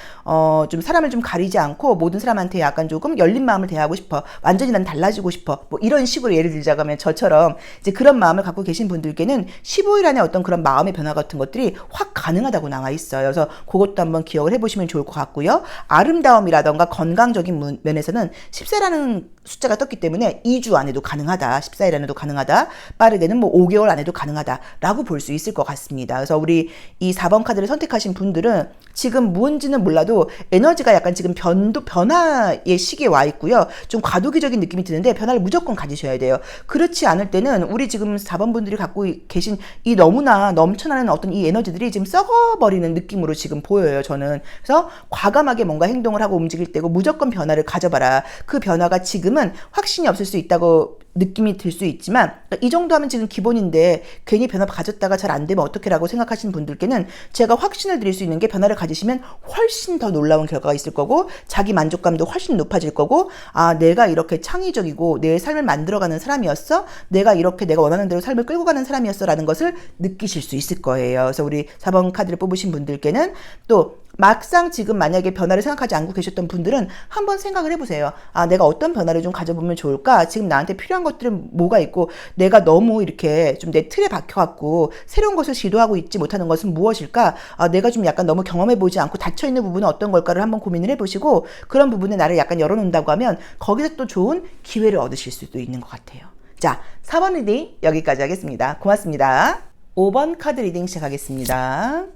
좀 사람을 좀 가리지 않고 모든 사람한테 약간 조금 열린 마음을 대하고 싶어. 완전히 난 달라지고 싶어. 뭐 이런 식으로 예를 들자면 저처럼 이제 그런 마음을 갖고 계신 분들께는 15일 안에 어떤 그런 마음의 변화 같은 것들이 확 가능하다고 나와 있어요. 그래서 그것도 한번 기억을 해보시면 좋을 것 같고요. 아름다움이라던가 건강적인 면에서는 14라는 숫자가 떴기 때문에 2주 안에도 가능하다. 14일 안에도 가능하다. 빠르게는 뭐 5개월 안에도 가능하다라고 볼 수 있을 것 같습니다. 그래서 우리 이 4번 카드를 선택하신 분들은 지금 뭔지는 몰라도 에너지가 약간 지금 변화의 시기에 와 있고요. 좀 과도기적인 느낌이 드는데 변화를 무조건 가지셔야 돼요. 그렇지 않을 때는 우리 지금 4번 분들이 갖고 계신 이 너무나 넘쳐나는 어떤 이 에너지들이 지금 썩어버리는 느낌으로 지금 보여요. 저는. 그래서 과감하게 뭔가 행동을 하고 움직일 때고 무조건 변화를 가져봐라. 그 변화가 지금은 확신이 없을 수 있다고 느낌이 들 수 있지만 이 정도 하면 지금 기본인데 괜히 변화 가졌다가 잘 안 되면 어떡해라고 생각하시는 분들께는 제가 확신을 드릴 수 있는 게 변화를 가지시면 훨씬 더 놀라운 결과가 있을 거고 자기 만족감도 훨씬 높아질 거고 내가 이렇게 창의적이고 내 삶을 만들어가는 사람이었어? 내가 이렇게 내가 원하는 대로 삶을 끌고 가는 사람이었어? 라는 것을 느끼실 수 있을 거예요. 그래서 우리 4번 카드를 뽑으신 분들께는 또 막상 지금 만약에 변화를 생각하지 않고 계셨던 분들은 한번 생각을 해보세요. 내가 어떤 변화를 좀 가져보면 좋을까? 지금 나한테 필요한 것들은 뭐가 있고 내가 너무 이렇게 좀 내 틀에 박혀갖고 새로운 것을 시도하고 있지 못하는 것은 무엇일까? 내가 좀 약간 너무 경험해보지 않고 닫혀있는 부분은 어떤 걸까를 한번 고민을 해보시고 그런 부분에 나를 약간 열어놓는다고 하면 거기서 또 좋은 기회를 얻으실 수도 있는 것 같아요. 자, 4번 리딩 여기까지 하겠습니다. 고맙습니다. 5번 카드 리딩 시작하겠습니다.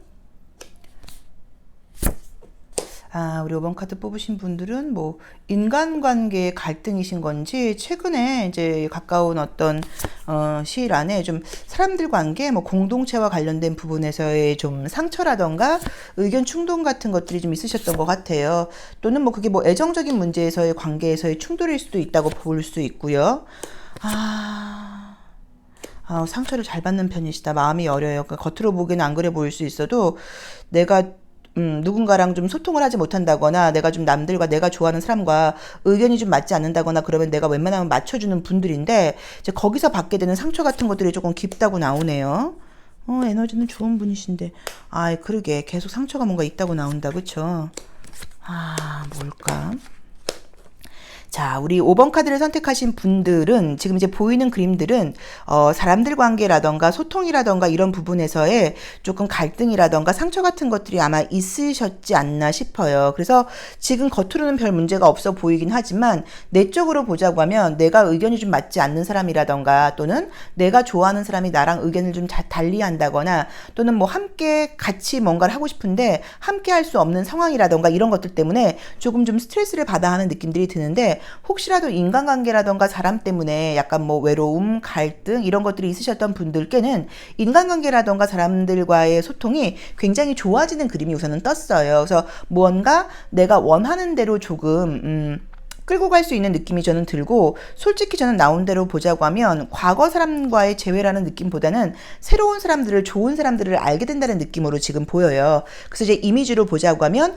우리 5번 카드 뽑으신 분들은 뭐 인간관계의 갈등이신 건지 최근에 이제 가까운 어떤 시일 안에 좀 사람들 관계 뭐 공동체와 관련된 부분에서의 좀 상처라던가 의견 충돌 같은 것들이 좀 있으셨던 것 같아요. 또는 뭐 그게 뭐 애정적인 문제에서의 관계에서의 충돌일 수도 있다고 볼 수 있고요. 상처를 잘 받는 편이시다. 마음이 여려요. 그러니까 겉으로 보기에는 안 그래 보일 수 있어도 내가 누군가랑 좀 소통을 하지 못한다거나 내가 좀 남들과 내가 좋아하는 사람과 의견이 좀 맞지 않는다거나 그러면 내가 웬만하면 맞춰주는 분들인데 이제 거기서 받게 되는 상처 같은 것들이 조금 깊다고 나오네요. 에너지는 좋은 분이신데 그러게 계속 상처가 뭔가 있다고 나온다. 그쵸? 뭘까? 자, 우리 5번 카드를 선택하신 분들은 지금 이제 보이는 그림들은 사람들 관계라던가 소통이라던가 이런 부분에서의 조금 갈등이라던가 상처 같은 것들이 아마 있으셨지 않나 싶어요. 그래서 지금 겉으로는 별 문제가 없어 보이긴 하지만 내적으로 보자고 하면 내가 의견이 좀 맞지 않는 사람이라던가 또는 내가 좋아하는 사람이 나랑 의견을 좀 달리한다거나 또는 뭐 함께 같이 뭔가를 하고 싶은데 함께 할 수 없는 상황이라던가 이런 것들 때문에 조금 좀 스트레스를 받아 하는 느낌들이 드는데 혹시라도 인간관계라던가 사람 때문에 약간 뭐 외로움, 갈등 이런 것들이 있으셨던 분들께는 인간관계라던가 사람들과의 소통이 굉장히 좋아지는 그림이 우선은 떴어요. 그래서 무언가 내가 원하는 대로 조금 끌고 갈 수 있는 느낌이 저는 들고 솔직히 저는 나온 대로 보자고 하면 과거 사람과의 재회라는 느낌보다는 새로운 사람들을 좋은 사람들을 알게 된다는 느낌으로 지금 보여요. 그래서 이제 이미지로 보자고 하면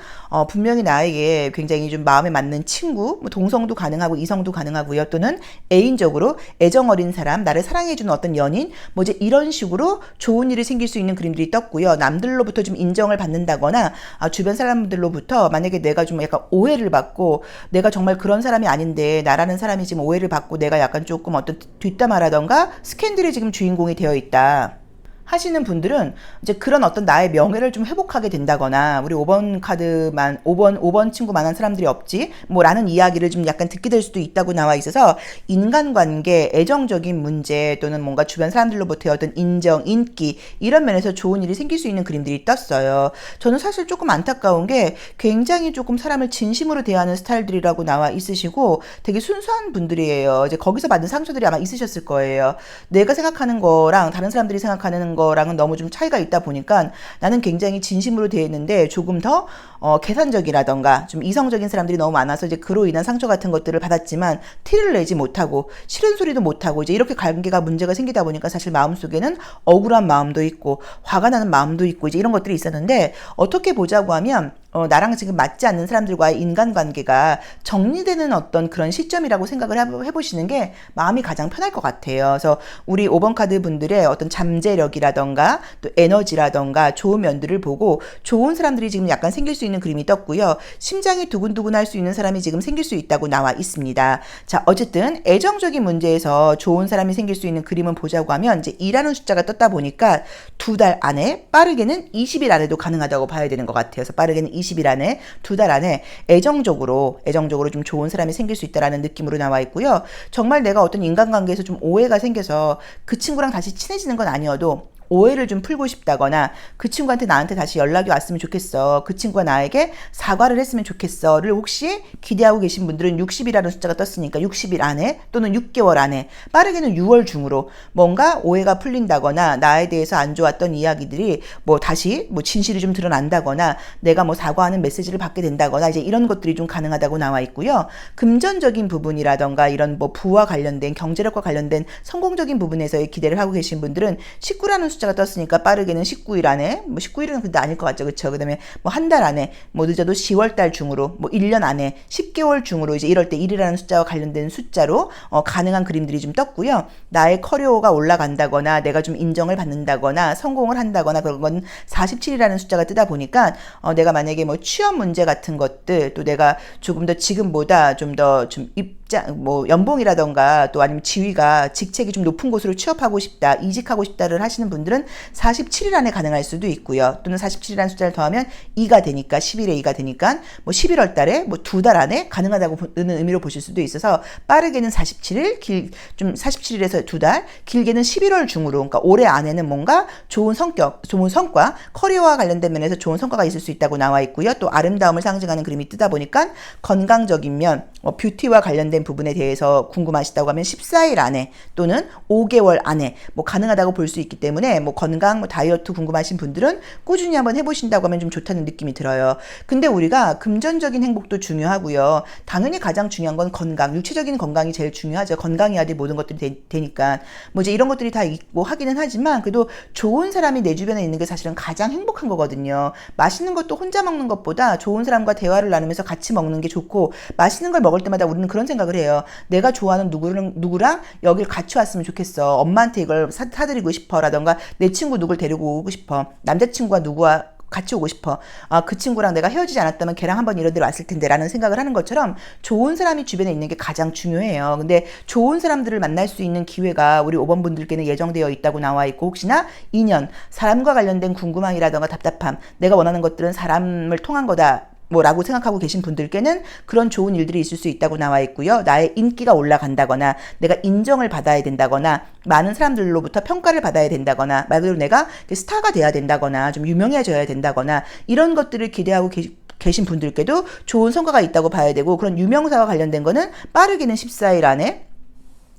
분명히 나에게 굉장히 좀 마음에 맞는 친구, 뭐 동성도 가능하고 이성도 가능하고요. 또는 애인적으로 애정 어린 사람, 나를 사랑해주는 어떤 연인, 뭐 이제 이런 식으로 좋은 일이 생길 수 있는 그림들이 떴고요. 남들로부터 좀 인정을 받는다거나 주변 사람들로부터 만약에 내가 좀 약간 오해를 받고 내가 정말 그런 사람이 아닌데 나라는 사람이 지금 오해를 받고 내가 약간 조금 어떤 뒷담화라던가 스캔들이 지금 주인공이 되어 있다 하시는 분들은 이제 그런 어떤 나의 명예를 좀 회복하게 된다거나 우리 5번 카드만 5번 친구만한 사람들이 없지 뭐 라는 이야기를 좀 약간 듣게 될 수도 있다고 나와 있어서 인간관계, 애정적인 문제 또는 뭔가 주변 사람들로부터의 어떤 인정, 인기 이런 면에서 좋은 일이 생길 수 있는 그림들이 떴어요. 저는 사실 조금 안타까운 게 굉장히 조금 사람을 진심으로 대하는 스타일들이라고 나와 있으시고 되게 순수한 분들이에요. 이제 거기서 받은 상처들이 아마 있으셨을 거예요. 내가 생각하는 거랑 다른 사람들이 생각하는 거랑은 너무 좀 차이가 있다 보니까 나는 굉장히 진심으로 되어 있는데 조금 더 계산적이라던가 좀 이성적인 사람들이 너무 많아서 이제 그로 인한 상처 같은 것들을 받았지만 티를 내지 못하고 싫은 소리도 못하고 이제 이렇게 관계가 문제가 생기다 보니까 사실 마음속에는 억울한 마음도 있고 화가 나는 마음도 있고 이제 이런 것들이 있었는데 어떻게 보자고 하면 나랑 지금 맞지 않는 사람들과의 인간관계가 정리되는 어떤 그런 시점이라고 생각을 해보시는 게 마음이 가장 편할 것 같아요. 그래서 우리 5번 카드 분들의 어떤 잠재력이라던가 또 에너지라던가 좋은 면들을 보고 좋은 사람들이 지금 약간 생길 수 있는 그림이 떴고요. 심장이 두근두근 할 수 있는 사람이 지금 생길 수 있다고 나와 있습니다. 자, 어쨌든 애정적인 문제에서 좋은 사람이 생길 수 있는 그림을 보자고 하면 이제 2라는 숫자가 떴다 보니까 2달 안에 빠르게는 20일 안에도 가능하다고 봐야 되는 것 같아요. 그래서 빠르게는 20일 안에 2달 안에 애정적으로 좀 좋은 사람이 생길 수 있다라는 느낌으로 나와 있고요. 정말 내가 어떤 인간관계에서 좀 오해가 생겨서 그 친구랑 다시 친해지는 건 아니어도 오해를 좀 풀고 싶다거나 그 친구한테 나한테 다시 연락이 왔으면 좋겠어. 그 친구가 나에게 사과를 했으면 좋겠어를 혹시 기대하고 계신 분들은 60이라는 숫자가 떴으니까 60일 안에 또는 6개월 안에 빠르게는 6월 중으로 뭔가 오해가 풀린다거나 나에 대해서 안 좋았던 이야기들이 뭐 다시 뭐 진실이 좀 드러난다거나 내가 뭐 사과하는 메시지를 받게 된다거나 이제 이런 것들이 좀 가능하다고 나와 있고요. 금전적인 부분이라던가 이런 뭐 부와 관련된 경제력과 관련된 성공적인 부분에서의 기대를 하고 계신 분들은 19라는 숫자가 떴으니까 빠르게는 19일 안에 뭐 19일은 근데 아닐 것 같죠. 그렇죠? 그다음에 뭐 한 달 안에 뭐 늦어도 10월 달 중으로 뭐 1년 안에 10개월 중으로 이제 이럴 때 1이라는 숫자와 관련된 숫자로 가능한 그림들이 좀 떴고요. 나의 커리어가 올라간다거나 내가 좀 인정을 받는다거나 성공을 한다거나 그런 건 47이라는 숫자가 뜨다 보니까 내가 만약에 뭐 취업 문제 같은 것들 또 내가 조금 더 지금보다 좀 더 좀 뭐 연봉이라던가 또 아니면 지위가 직책이 좀 높은 곳으로 취업하고 싶다, 이직하고 싶다를 하시는 분들은 47일 안에 가능할 수도 있고요. 또는 47이라는 숫자를 더하면 2가 되니까 10일에 2가 되니까 뭐 11월 달에 뭐 2달 안에 가능하다고는 의미로 보실 수도 있어서 빠르게는 47일, 좀 47일에서 2달, 길게는 11월 중으로 그러니까 올해 안에는 뭔가 좋은 성격, 좋은 성과, 커리어와 관련된 면에서 좋은 성과가 있을 수 있다고 나와 있고요. 또 아름다움을 상징하는 그림이 뜨다 보니까 건강적인 면, 뷰티와 관련된 관련된 부분에 대해서 궁금하시다고 하면 14일 안에 또는 5개월 안에 뭐 가능하다고 볼 수 있기 때문에 뭐 건강, 뭐 다이어트 궁금하신 분들은 꾸준히 한번 해보신다고 하면 좀 좋다는 느낌이 들어요. 근데 우리가 금전적인 행복도 중요하고요. 당연히 가장 중요한 건 건강, 육체적인 건강이 제일 중요하죠. 건강해야 돼 모든 것들이 되니까. 뭐 이제 이런 것들이 다 있고 하기는 하지만 그래도 좋은 사람이 내 주변에 있는 게 사실은 가장 행복한 거거든요. 맛있는 것도 혼자 먹는 것보다 좋은 사람과 대화를 나누면서 같이 먹는 게 좋고, 맛있는 걸 먹을 때마다 우리는 그런 생각을 해요. 내가 좋아하는 누구랑 여길 같이 왔으면 좋겠어. 엄마한테 이걸 사드리고 싶어. 라던가 내 친구 누굴 데리고 오고 싶어. 남자친구가 누구와 같이 오고 싶어. 아, 그 친구랑 내가 헤어지지 않았다면 걔랑 한번 이런 데로 왔을 텐데 라는 생각을 하는 것처럼 좋은 사람이 주변에 있는 게 가장 중요해요. 근데 좋은 사람들을 만날 수 있는 기회가 우리 5번 분들께는 예정되어 있다고 나와 있고, 혹시나 인연, 사람과 관련된 궁금함이라던가 답답함, 내가 원하는 것들은 사람을 통한 거다 뭐라고 생각하고 계신 분들께는 그런 좋은 일들이 있을 수 있다고 나와 있고요. 나의 인기가 올라간다거나 내가 인정을 받아야 된다거나 많은 사람들로부터 평가를 받아야 된다거나 말 그대로 내가 스타가 돼야 된다거나 좀 유명해져야 된다거나 이런 것들을 기대하고 계신 분들께도 좋은 성과가 있다고 봐야 되고, 그런 유명사와 관련된 거는 빠르게는 14일 안에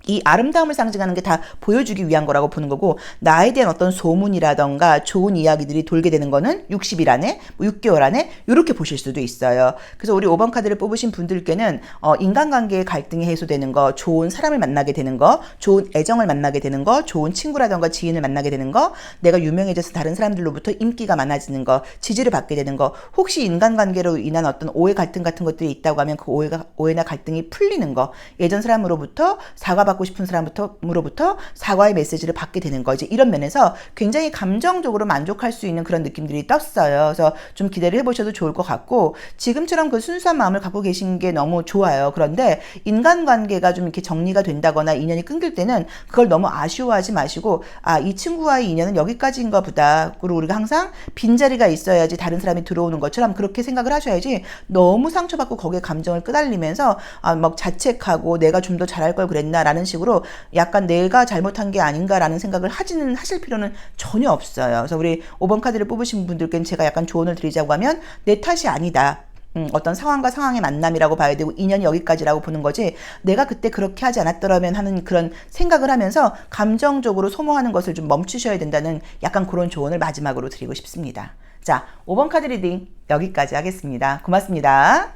이 아름다움을 상징하는 게 다 보여주기 위한 거라고 보는 거고, 나에 대한 어떤 소문이라던가 좋은 이야기들이 돌게 되는 거는 60일 안에, 뭐 6개월 안에 이렇게 보실 수도 있어요. 그래서 우리 5번 카드를 뽑으신 분들께는 인간관계의 갈등이 해소되는 거, 좋은 사람을 만나게 되는 거, 좋은 애정을 만나게 되는 거, 좋은 친구라던가 지인을 만나게 되는 거, 내가 유명해져서 다른 사람들로부터 인기가 많아지는 거, 지지를 받게 되는 거, 혹시 인간관계로 인한 어떤 오해 갈등 같은 것들이 있다고 하면 그 오해나 갈등이 풀리는 거, 예전 사람으로부터 사과받고 싶은 사람으로부터 사과의 메시지를 받게 되는 거, 이제 이런 면에서 굉장히 감정적으로 만족할 수 있는 그런 느낌들이 떴어요. 그래서 좀 기대를 해보셔도 좋을 것 같고, 지금처럼 그 순수한 마음을 갖고 계신 게 너무 좋아요. 그런데 인간관계가 좀 이렇게 정리가 된다거나 인연이 끊길 때는 그걸 너무 아쉬워하지 마시고, 아, 이 친구와의 인연은 여기까지인가 보다. 그리고 우리가 항상 빈자리가 있어야지 다른 사람이 들어오는 것처럼 그렇게 생각을 하셔야지, 너무 상처받고 거기에 감정을 끄달리면서 막 자책하고 내가 좀 더 잘할 걸 그랬나라는 식으로 약간 내가 잘못한 게 아닌가라는 생각을 하실 필요는 전혀 없어요. 그래서 우리 5번 카드를 뽑으신 분들께는 제가 약간 조언을 드리자고 하면 내 탓이 아니다. 어떤 상황과 상황의 만남이라고 봐야 되고 인연이 여기까지라고 보는 거지, 내가 그때 그렇게 하지 않았더라면 하는 그런 생각을 하면서 감정적으로 소모하는 것을 좀 멈추셔야 된다는 약간 그런 조언을 마지막으로 드리고 싶습니다. 자, 5번 카드 리딩 여기까지 하겠습니다. 고맙습니다.